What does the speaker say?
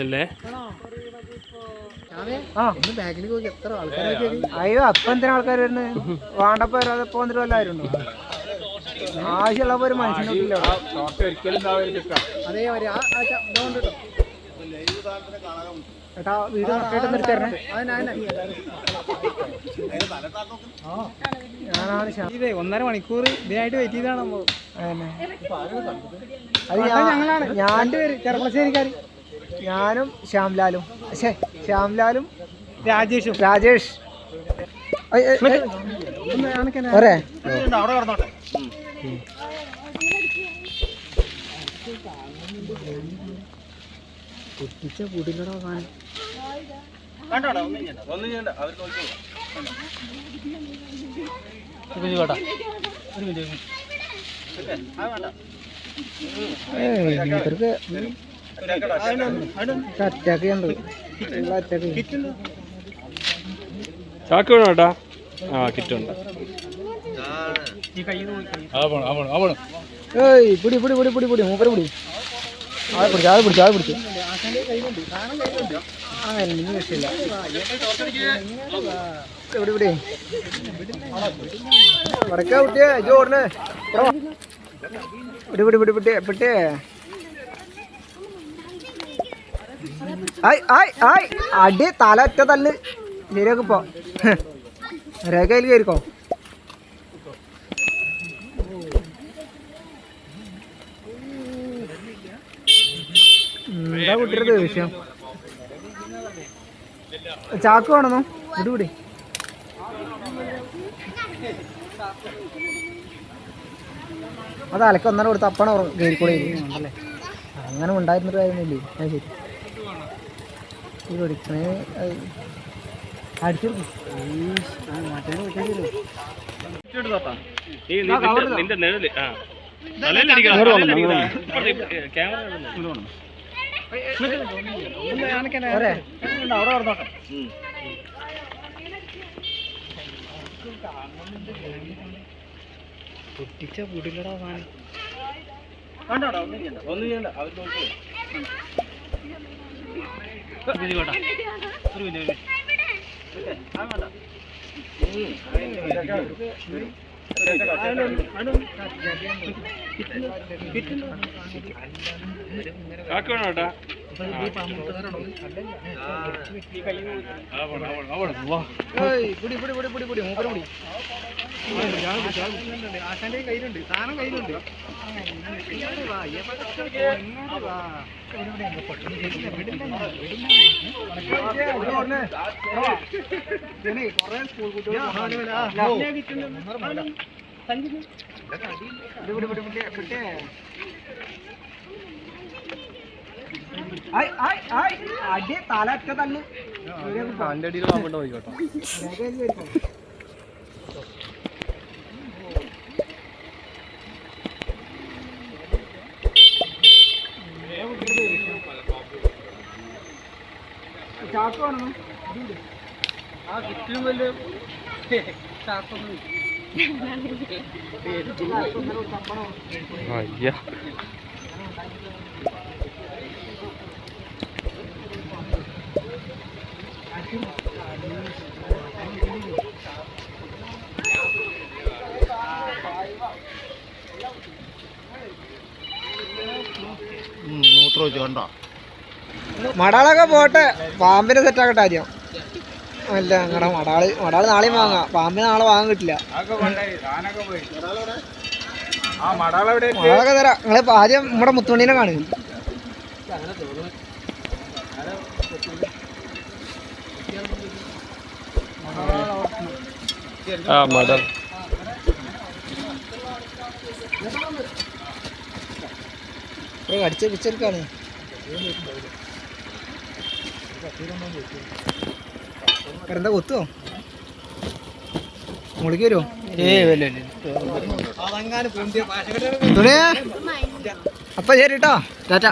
അല്ലേ? അയ്യോ അപ്പൊ എന്തിനാ ആൾക്കാർ വരുന്നത്? വേണ്ടപ്പോ വരാതെപ്പോ വന്നിട്ട് വല്ലവരും ഉണ്ടോ? ആവശ്യമുള്ളപ്പോ ഒരു മനുഷ്യനോട്ടില്ല. ഏട്ടാ വീട് കറക്റ്റായിട്ട് നിർത്തരണേ. ഞാനാണ് 1.5 മണിക്കൂർ ഇതിനായിട്ട് വെയിറ്റ് ചെയ്താണ്. ഞങ്ങളാണ് ചെറുപ്പശ്ശേരിക്കാർ. ഞാനും ശ്യാംലാലും രാജേഷ് ഒരേ പൊട്ടിച്ച കൂടില്ലടോ കാണാൻ. അറ്റാക്ക് ചാക്ക് വേണോ ഏട്ടാ? ആ കിറ്റുണ്ട്. പിടി മൂപ്പര് പിടി. ആളെ പിടിച്ചു എനിക്ക് രക്ഷയില്ല. വടക്കാ കുട്ടിയെ ഓടണേ. പിട്ടേ അടി തല ഒറ്റ തല്ല്. ശരിയാക്കി ഇപ്പോ രേഖയിൽ കയറിക്കോ. എന്താ കുട്ടിയുടെ ദേഷ്യം? ചാക്ക് വേണമെന്നോ? വിടുപിടി. അത് അലക്ക് 1.5 കൊടുത്ത് അപ്പണ കയറിക്കൂടെ അല്ലേ? അങ്ങനെ ഉണ്ടായിരുന്നൊരു കാര്യമൊന്നുമില്ലേ? അത് ശരി. ഈ പഠിക്കണേ അടിച്ചു പൊട്ടിച്ച വീടില്ലടാ സാധനം. കാക്കണോട്ടാ ആശാന്റെ കയ്യിലുണ്ട് സാധനം കയ്യിലുണ്ട്. കൊറേ സ്കൂൾ കുട്ടികൾ അടി തല ഒറ്റ തല്ല്. ചാക്ക് വേണം. ആ കിറ്റിനും വലിയ ചാക്കൊന്നും അയ്യ. മടാളൊക്കെ പോട്ടെ, പാമ്പിനെ സെറ്റാക്കട്ടെ ആദ്യം. അല്ല ഞങ്ങളുടെ മടാള് നാളെയും വാങ്ങാം. പാമ്പിനെ നാളെ വാങ്ങാൻ കിട്ടില്ല. മടാളൊക്കെ തരാം. നിങ്ങള് ആദ്യം നമ്മുടെ മുത്തുമണീനെ കാണുക. അടിച്ച പിച്ചെടുക്കാണ്. എന്താ കൊത്തുവോ? മുളിക്ക് വരുമോ? അപ്പൊ ശരി കേട്ടോ, ടാറ്റ.